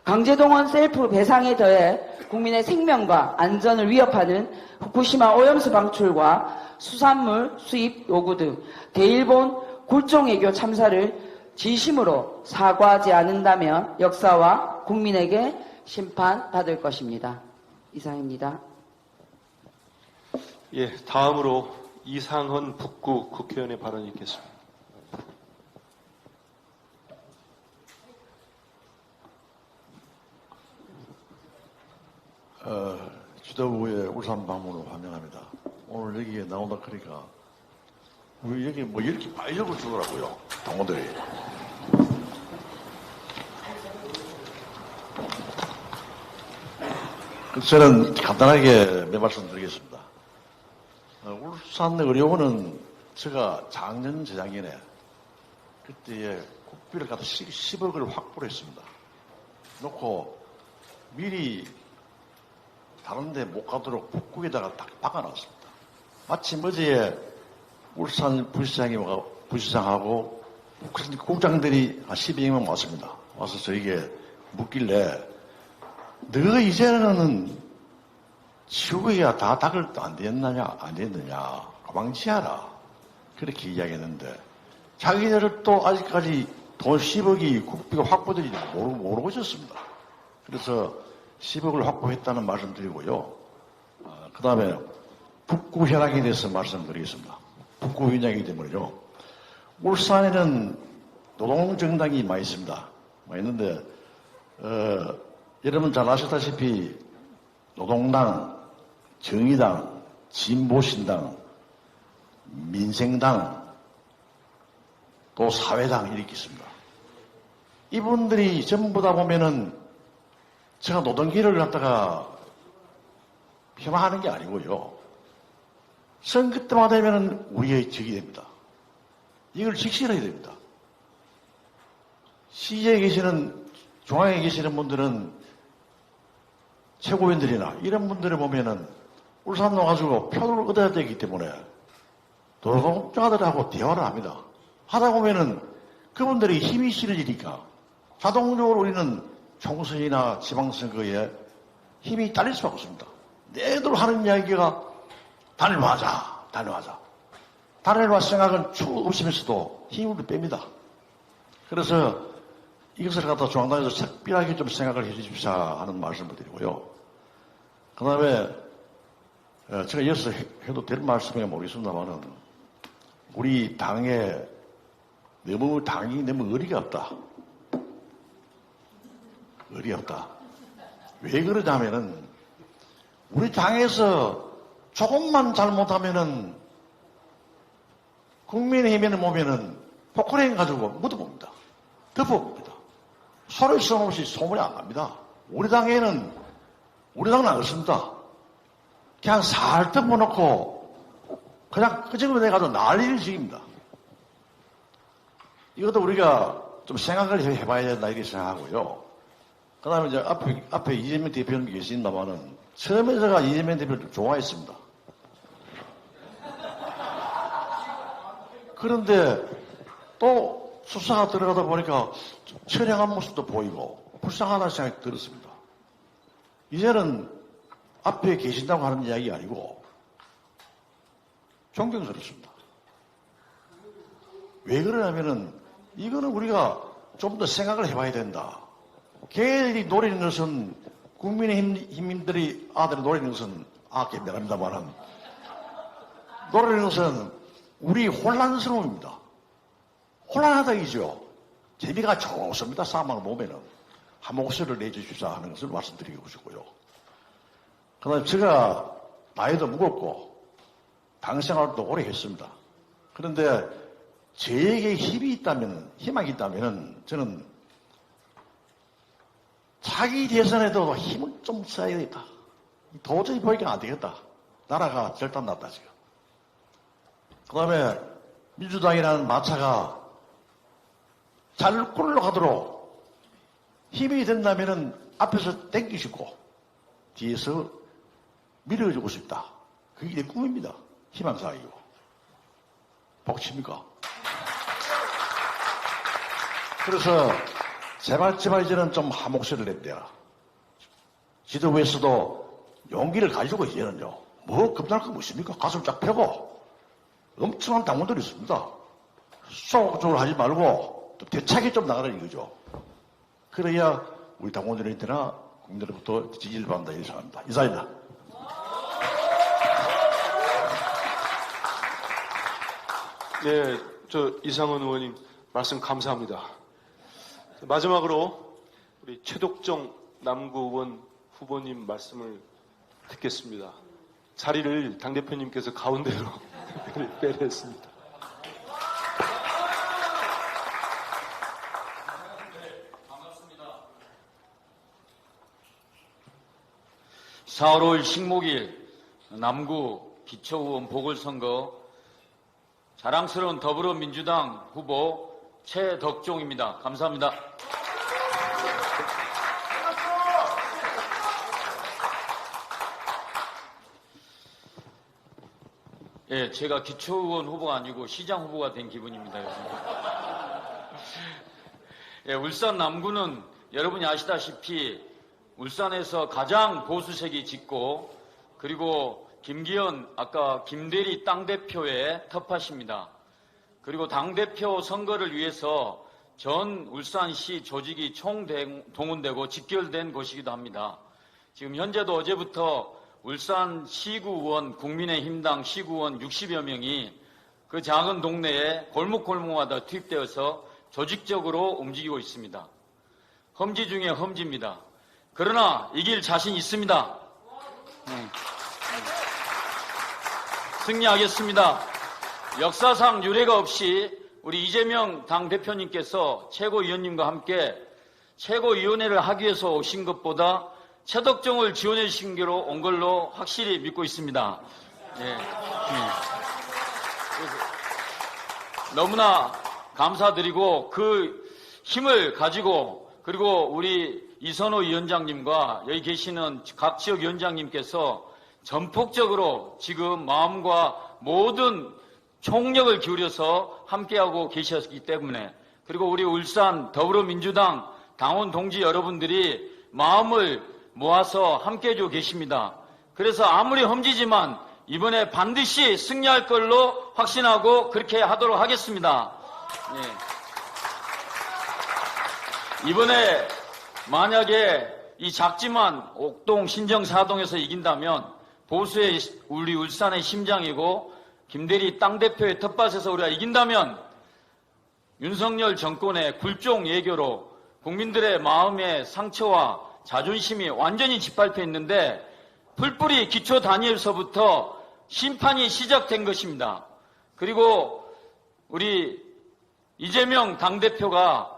강제동원 셀프 배상에 더해 국민의 생명과 안전을 위협하는 후쿠시마 오염수 방출과 수산물 수입 요구 등 대일본 굴종외교 참사를 진심으로 사과하지 않는다면 역사와 국민에게 심판받을 것입니다. 이상입니다. 예, 다음으로 이상헌 북구 국회의원의 발언이 있겠습니다. 지도부의 울산 방문을 환영합니다. 오늘 여기에 나온다 그러니까 우리 여기 뭐 이렇게 빨려고 주더라고요, 동호들이. 저는 간단하게 몇 말씀 드리겠습니다. 울산 의료원은 제가 작년 재작년에 그때에 국비를 갖다 10억을 확보를 했습니다. 놓고 미리 다른 데 못 가도록 북극에다가 딱 박아놨습니다. 마침 어제 울산 부시장하고 국장들이 한 12명 왔습니다. 와서 저에게 묻길래 너 이제는 지구가 다 닦을 안 됐느냐 가망지하라 그렇게 이야기했는데 자기들은 또 아직까지 돈 10억이 국비가 확보되지 모르고 있었습니다. 그래서 10억을 확보했다는 말씀 드리고요. 그 다음에 북구 현황에 대해서 말씀드리겠습니다. 북구 현황이기 때문에요. 울산에는 노동정당이 많이 있습니다. 많이 있는데 여러분 잘 아시다시피 노동당, 정의당, 진보신당, 민생당, 또 사회당 이렇게 있습니다. 이분들이 전부 다 보면은 제가 노동계를 갖다가 폄하하는 게 아니고요. 선거 때마다 되면은 우리의 적이 됩니다. 이걸 직시해야 됩니다. 시에 계시는, 중앙에 계시는 분들은 최고위원들이나 이런 분들을 보면은 울산 와가지고 표를 얻어야 되기 때문에 노동자들하고 대화를 합니다. 하다 보면은 그분들이 힘이 실어지니까 자동적으로 우리는 총선이나 지방선거에 힘이 딸릴 수밖에 없습니다. 내들 하는 이야기가 단일화하자. 단일화 생각은 추후 없으면서도 힘을 뺍니다. 그래서 이것을 갖다 중앙당에서 특별하게 좀 생각을 해 주십사 하는 말씀을 드리고요. 그 다음에 제가 이어서 해도 될 말씀인가 모르겠습니다만은 우리 당이 너무 의리가 없다. 의리 없다. 왜 그러냐면은 우리 당에서 조금만 잘못하면은 국민의힘에는 보면은 포크레인 가지고 묻어봅니다. 덮어봅니다. 소리 써놓으시 소문이 안 납니다. 우리 당은 안 그렇습니다. 그냥 살 덮어놓고 그냥 끄집어내가지고 난리를 지깁니다. 이것도 우리가 좀 생각을 해봐야 된다 이렇게 생각하고요. 그 다음에 이제 앞에 이재명 대표님 계신다마는 처음에 제가 이재명 대표를 좋아했습니다. 그런데 또 수사가 들어가다 보니까 처량한 모습도 보이고 불쌍하다는 생각이 들었습니다. 이제는 앞에 계신다고 하는 이야기가 아니고 존경스럽습니다. 왜 그러냐면은 이거는 우리가 좀 더 생각을 해봐야 된다. 걔들이 노리는 것은 국민의힘들이 아들이 노리는 것은 미안합니다만은 노리는 것은 우리 혼란스러움입니다. 혼란하다 이죠. 재미가 좋습니다. 싸움을 보면은 한 목소리를 내주십사 하는 것을 말씀드리고 싶고요. 그 다음에 제가 나이도 무겁고 당생활도 오래 했습니다. 그런데 저에게 희망이 있다면 저는 자기 대선에도 힘을 좀 써야겠다. 도저히 보니까 안 되겠다. 나라가 절단났다 지금. 그 다음에 민주당이라는 마차가 잘 굴러가도록 힘이 된다면은 앞에서 땡기시고 뒤에서 밀어주고 싶다. 그게 내 꿈입니다. 희망사항이고. 복칩니까? 그래서 제발 이제는 좀 한 목소리를 냅대라. 지도부에서도 용기를 가지고 이제는요. 뭐 겁날 거 무엇입니까? 가슴 쫙 펴고 엄청난 당원들이 있습니다. 쏘고쪽으로 하지 말고 또 대차게 좀 나가라 이거죠. 그래야 우리 당원들한테나 국민들로부터 지지를 받는다 이렇게 생각합니다. 이상입니다. 네, 이상은 의원님 말씀 감사합니다. 마지막으로 우리 최덕정 남구의원 후보님 말씀을 듣겠습니다. 자리를 당대표님께서 가운데로 배려했습니다. 반갑습니다. 4월 5일 식목일 남구 기초의원 보궐선거 자랑스러운 더불어민주당 후보 최덕종입니다. 감사합니다. 예, 제가 기초의원 후보가 아니고 시장 후보가 된 기분입니다. 요즘. 예, 울산 남구는 여러분이 아시다시피 울산에서 가장 보수색이 짙고 그리고 김기현 아까 김대리 당대표의 텃밭입니다. 그리고 당대표 선거를 위해서 전 울산시 조직이 총동원되고 직결된 곳이기도 합니다. 지금 현재도 어제부터 울산 시구의원 국민의힘당 시구의원 60여 명이 그 작은 동네에 골목골목마다 투입되어서 조직적으로 움직이고 있습니다. 험지 중에 험지입니다. 그러나 이길 자신 있습니다. 승리하겠습니다. 역사상 유례가 없이 우리 이재명 당대표님께서 최고위원님과 함께 최고위원회를 하기 위해서 오신 것보다 최덕종을 지원해 주신 게로 온 걸로 확실히 믿고 있습니다. 예. 너무나 감사드리고 그 힘을 가지고 그리고 우리 이선호 위원장님과 여기 계시는 각 지역 위원장님께서 전폭적으로 지금 마음과 모든 총력을 기울여서 함께하고 계셨기 때문에 그리고 우리 울산 더불어민주당 당원 동지 여러분들이 마음을 모아서 함께해 주고 계십니다. 그래서 아무리 험지지만 이번에 반드시 승리할 걸로 확신하고 그렇게 하도록 하겠습니다. 예. 이번에 만약에 이 작지만 옥동, 신정, 사동에서 이긴다면 보수의 우리 울산의 심장이고 김대리 당대표의 텃밭에서 우리가 이긴다면 윤석열 정권의 굴종 예교로 국민들의 마음의 상처와 자존심이 완전히 짓밟혀 있는데 풀뿌리 기초 단위에서부터 심판이 시작된 것입니다. 그리고 우리 이재명 당대표가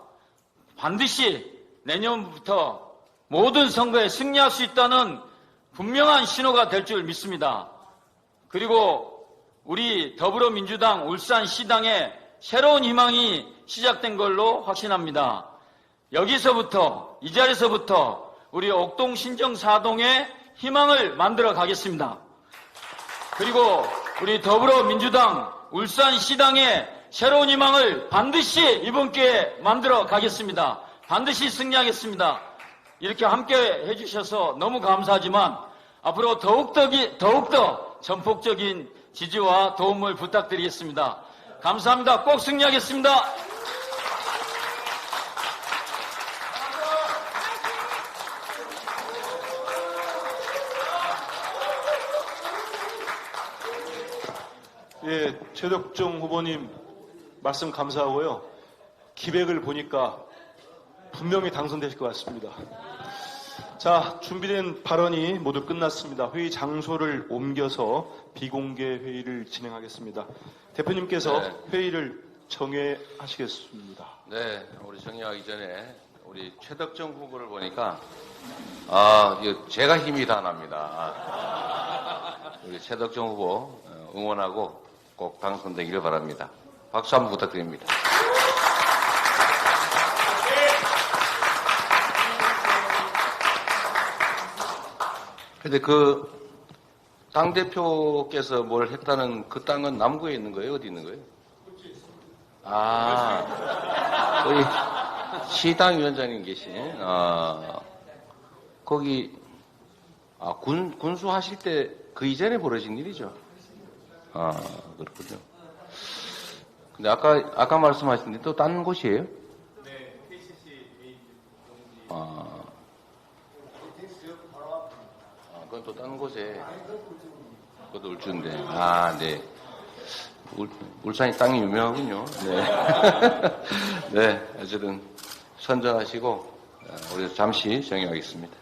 반드시 내년부터 모든 선거에 승리할 수 있다는 분명한 신호가 될 줄 믿습니다. 그리고 우리 더불어민주당 울산시당에 새로운 희망이 시작된 걸로 확신합니다. 여기서부터, 이 자리에서부터 우리 옥동 신정 4동의 희망을 만들어 가겠습니다. 그리고 우리 더불어민주당 울산시당의 새로운 희망을 반드시 이번 기회에 만들어 가겠습니다. 반드시 승리하겠습니다. 이렇게 함께 해주셔서 너무 감사하지만 앞으로 더욱더 전폭적인 지지와 도움을 부탁드리겠습니다. 감사합니다. 꼭 승리하겠습니다. 예, 최덕종 후보님 말씀 감사하고요. 기백을 보니까 분명히 당선되실 것 같습니다. 자, 준비된 발언이 모두 끝났습니다. 회의 장소를 옮겨서 비공개 회의를 진행하겠습니다. 대표님께서 네. 회의를 정회하시겠습니다. 네, 우리 정리하기 전에 우리 최덕정 후보를 보니까 이거 제가 힘이 다 납니다. 우리 최덕정 후보 응원하고 꼭 당선되기를 바랍니다. 박수 한번 부탁드립니다. 근데 그 당대표께서 뭘 했다는 그 땅은 남구에 있는 거예요? 어디 있는 거예요? 거기 시당 위원장님 계신, 거기, 군수 하실 때 그 이전에 벌어진 일이죠. 그렇군요. 근데 아까 말씀하셨는데 또 딴 곳이에요? 네, KCC 메인 그건 또 딴 곳에. 그것도 울주인데. 네. 울산이 땅이 유명하군요. 네. 네. 어쨌든 선전하시고, 우리 잠시 정의하겠습니다.